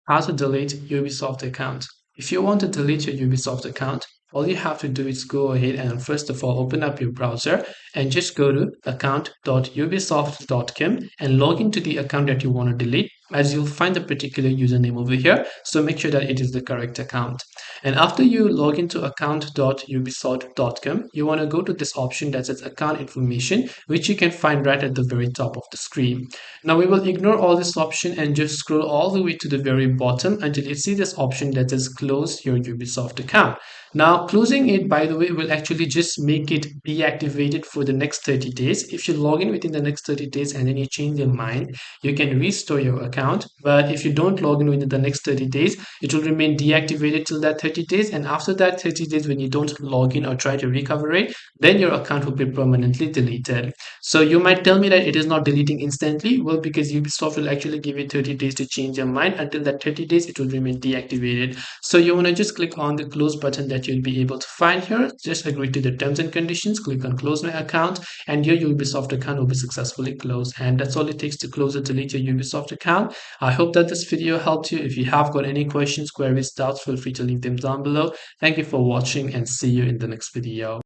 How to delete Ubisoft account. If you want to delete your Ubisoft account, all you have to do is go ahead and first of all open up your browser and just go to account.ubisoft.com and log into the account that you want to delete, as you'll find the particular username over here. So make sure that it is the correct account. And after you log into account.ubisoft.com, you want to go to this option that says account information, which you can find right at the very top of the screen. Now we will ignore all this option and just scroll all the way to the very bottom until you see this option that says close your Ubisoft account. Now closing it, by the way, will actually just make it deactivated for the next 30 days. If you log in within the next 30 days and then you change your mind, you can restore your account. But if you don't log in within the next 30 days, it will remain deactivated till that 30 days. And after that 30 days, when you don't log in or try to recover it, then your account will be permanently deleted. So you might tell me that it is not deleting instantly. Well, because Ubisoft will actually give you 30 days to change your mind. Until that 30 days, it will remain deactivated. So you want to just click on the close button that you'll be able to find here. Just agree to the terms and conditions, click on close my account, and your Ubisoft account will be successfully closed. And that's all it takes to close or delete your Ubisoft account. I hope that this video helped you. If you have got any questions, queries, doubts, feel free to leave them down below. Thank you for watching and see you in the next video.